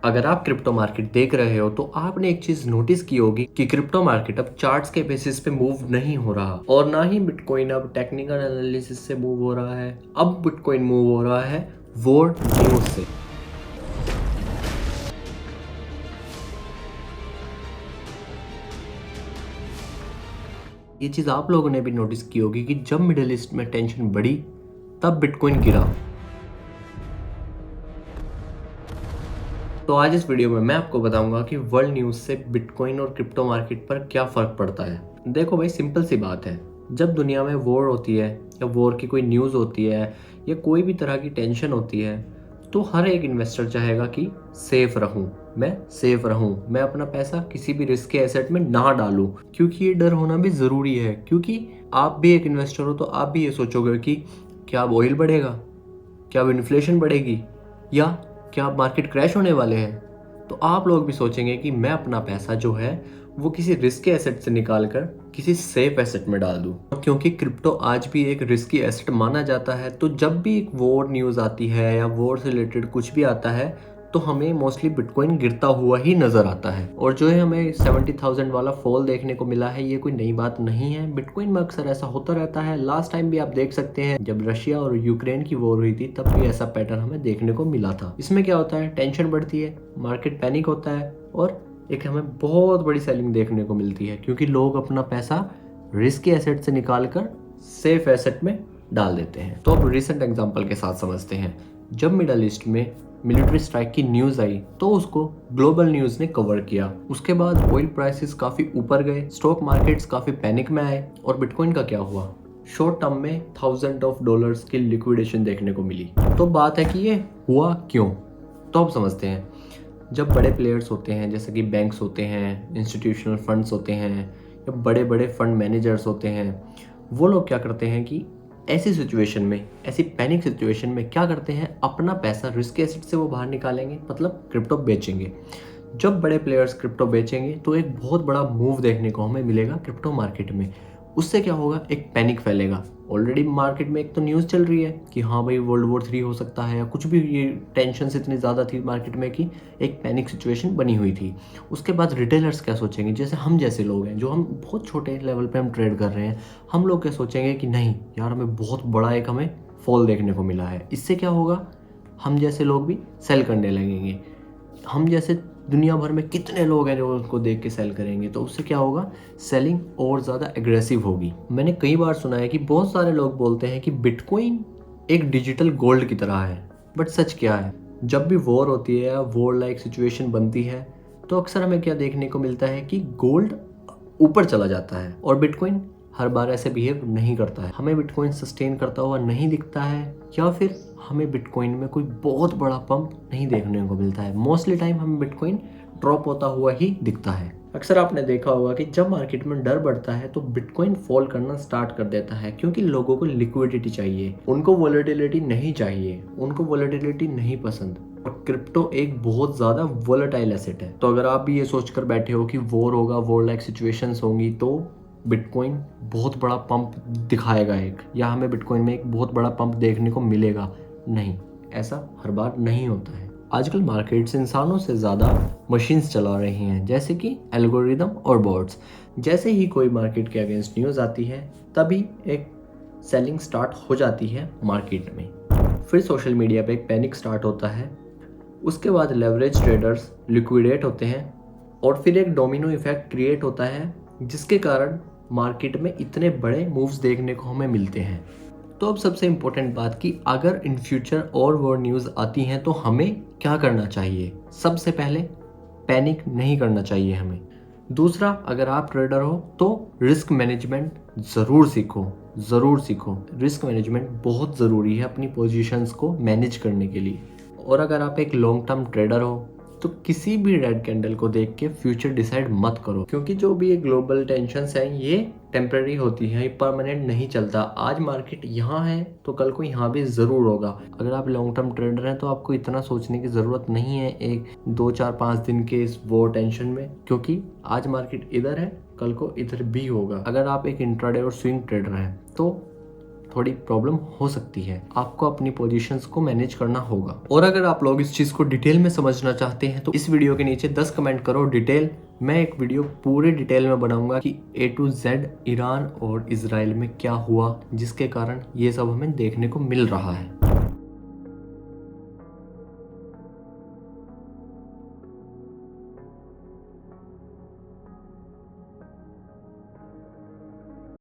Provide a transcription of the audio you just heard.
अगर आप crypto market देख रहे हो तो आपने एक चीज नोटिस की होगी कि क्रिप्टो मार्केट अब चार्ट्स के बेसिस पे मूव नहीं हो रहा और ना ही बिटकॉइन अब टेक्निकल एनालिसिस से मूव हो रहा है। अब बिटकॉइन मूव हो रहा है वॉर न्यूज से। ये चीज आप लोगों ने भी नोटिस की होगी कि जब मिडिल ईस्ट में टेंशन बढ़ी तब बिटकॉइन गिरा। तो आज इस वीडियो में मैं आपको बताऊंगा कि वर्ल्ड न्यूज़ से बिटकॉइन और क्रिप्टो मार्केट पर क्या फ़र्क पड़ता है। देखो भाई, सिंपल सी बात है, जब दुनिया में वॉर होती है या वॉर की कोई न्यूज़ होती है या कोई भी तरह की टेंशन होती है तो हर एक इन्वेस्टर चाहेगा कि सेफ रहूं, मैं सेफ रहूं, मैं अपना पैसा किसी भी रिस्क के एसेट में ना डालूं, क्योंकि ये डर होना भी ज़रूरी है। क्योंकि आप भी एक इन्वेस्टर हो तो आप भी ये सोचोगे कि क्या अब ऑयल बढ़ेगा, क्या अब इन्फ्लेशन बढ़ेगी, या क्या अब मार्केट क्रैश होने वाले हैं। तो आप लोग भी सोचेंगे कि मैं अपना पैसा जो है वो किसी रिस्की एसेट से निकाल कर किसी सेफ एसेट में डाल दूं। क्योंकि क्रिप्टो आज भी एक रिस्की एसेट माना जाता है, तो जब भी एक वॉर न्यूज़ आती है या वॉर से रिलेटेड कुछ भी आता है तो हमें मोस्टली बिटकॉइन गिरता हुआ ही नजर आता है। और जो है हमें 70,000 वाला फॉल देखने को मिला है, ये कोई नई बात नहीं है। बिटकॉइन में अक्सर ऐसा होता रहता है। लास्ट टाइम भी आप देख सकते हैं, जब रशिया और यूक्रेन की वॉर हुई थी तब भी ऐसा पैटर्न हमें देखने को मिला था। इसमें क्या होता है, टेंशन बढ़ती है, मार्केट पैनिक होता है और एक हमें बहुत बड़ी सेलिंग देखने को मिलती है, क्योंकि लोग अपना पैसा रिस्की एसेट से निकाल कर सेफ एसेट में डाल देते हैं। तो अब रिसेंट एग्जांपल के साथ समझते हैं। जब मिडल ईस्ट में मिलिट्री स्ट्राइक की न्यूज़ आई तो उसको ग्लोबल न्यूज़ ने कवर किया। उसके बाद ऑयल प्राइसेस काफ़ी ऊपर गए, स्टॉक मार्केट्स काफ़ी पैनिक में आए और बिटकॉइन का क्या हुआ, शॉर्ट टर्म में $1000 की लिक्विडेशन देखने को मिली। तो बात है कि ये हुआ क्यों, तो अब समझते हैं। जब बड़े प्लेयर्स होते हैं, जैसे कि बैंक्स होते हैं, इंस्टीट्यूशनल फंड्स होते हैं या बड़े बड़े फंड मैनेजर्स होते हैं, वो लोग क्या करते हैं कि ऐसी सिचुएशन में, ऐसी पैनिक सिचुएशन में क्या करते हैं, अपना पैसा रिस्क एसेट से वो बाहर निकालेंगे, मतलब क्रिप्टो बेचेंगे। जब बड़े प्लेयर्स क्रिप्टो बेचेंगे तो एक बहुत बड़ा मूव देखने को हमें मिलेगा क्रिप्टो मार्केट में। उससे क्या होगा, एक पैनिक फैलेगा। ऑलरेडी मार्केट में एक तो न्यूज़ चल रही है कि हाँ भाई वर्ल्ड वॉर 3 हो सकता है या कुछ भी, ये टेंशन इतनी ज़्यादा थी मार्केट में कि एक पैनिक सिचुएशन बनी हुई थी। उसके बाद रिटेलर्स क्या सोचेंगे, जैसे हम जैसे लोग हैं जो हम बहुत छोटे लेवल पे हम ट्रेड कर रहे हैं, हम लोग क्या सोचेंगे कि नहीं यार, हमें बहुत बड़ा एक हमें फॉल देखने को मिला है। इससे क्या होगा, हम जैसे लोग भी सेल करने लगेंगे। हम जैसे दुनिया भर में कितने लोग हैं जो उसको देख के सेल करेंगे, तो उससे क्या होगा, सेलिंग और ज़्यादा एग्रेसिव होगी। मैंने कई बार सुना है कि बहुत सारे लोग बोलते हैं कि बिटकॉइन एक डिजिटल गोल्ड की तरह है, बट सच क्या है, जब भी वॉर होती है या वॉर लाइक सिचुएशन बनती है तो अक्सर हमें क्या देखने को मिलता है कि गोल्ड ऊपर चला जाता है और बिटकॉइन हर बार ऐसे बिहेव नहीं करता है। हमें बिटकॉइन सस्टेन करता हुआ नहीं दिखता है, या फिर हमें बिटकॉइन में कोई बहुत बड़ा पंप नहीं देखने को मिलता है। मोस्टली टाइम हमें बिटकॉइन ड्रॉप होता हुआ ही दिखता है। अक्सर आपने देखा होगा कि जब मार्केट में डर बढ़ता है तो बिटकॉइन फॉल करना स्टार्ट कर देता है, क्योंकि लोगों को लिक्विडिटी चाहिए, उनको वोलेटिलिटी नहीं चाहिए, उनको वोलेटिलिटी नहीं पसंद। और क्रिप्टो एक बहुत ज़्यादा वोलेटाइल एसेट है। तो अगर आप भी ये सोचकर बैठे हो कि वॉर होगा, वॉर लाइक सिचुएशंस होंगी, तो बिटकॉइन बहुत बड़ा पंप दिखाएगा एक, या हमें बिटकॉइन में एक बहुत बड़ा पंप देखने को मिलेगा, नहीं, ऐसा हर बार नहीं होता है। आजकल मार्केट्स इंसानों से ज़्यादा मशीन्स चला रही हैं, जैसे कि एल्गोरिदम और बॉट्स। जैसे ही कोई मार्केट के अगेंस्ट न्यूज़ आती है तभी एक सेलिंग स्टार्ट हो जाती है मार्केट में। फिर सोशल मीडिया पे एक पैनिक स्टार्ट होता है, उसके बाद लेवरेज ट्रेडर्स लिक्विडेट होते हैं और फिर एक डोमिनो इफेक्ट क्रिएट होता है, जिसके कारण मार्केट में इतने बड़े मूव्स देखने को हमें मिलते हैं। तो अब सबसे इम्पोर्टेंट बात कि अगर इन फ्यूचर और वॉर न्यूज़ आती हैं तो हमें क्या करना चाहिए। सबसे पहले पैनिक नहीं करना चाहिए हमें। दूसरा, अगर आप ट्रेडर हो तो रिस्क मैनेजमेंट ज़रूर सीखो, ज़रूर सीखो। रिस्क मैनेजमेंट बहुत ज़रूरी है अपनी पोजीशंस को मैनेज करने के लिए। और अगर आप एक लॉन्ग टर्म ट्रेडर हो तो किसी भी रेड कैंडल को देख के फ्यूचर डिसाइड मत करो, क्योंकि जो भी ये ग्लोबल टेंशन्स हैं ये टेम्पररी होती हैं, ये परमानेंट नहीं चलता। आज मार्केट यहाँ है तो कल को यहाँ भी ज़रूर होगा। अगर आप लॉन्ग टर्म ट्रेडर हैं तो आपको इतना सोचने की ज़रूरत नहीं है एक 2 4 5 दिन के इस वॉर टेंशन में, क्योंकि आज मार्केट इधर है, कल को इधर भी होगा। अगर आप एक इंट्राडे और स्विंग ट्रेडर हैं तो थोड़ी प्रॉब्लम हो सकती है। आपको अपनी पोजीशंस को मैनेज करना होगा। और अगर आप लोग इस चीज़ को डिटेल में समझना चाहते हैं तो इस वीडियो के नीचे 10 कमेंट करो डिटेल। मैं एक वीडियो पूरे डिटेल में बनाऊंगा कि A to Z ईरान और इजराइल में क्या हुआ जिसके कारण ये सब हमें देखने को मिल रहा है।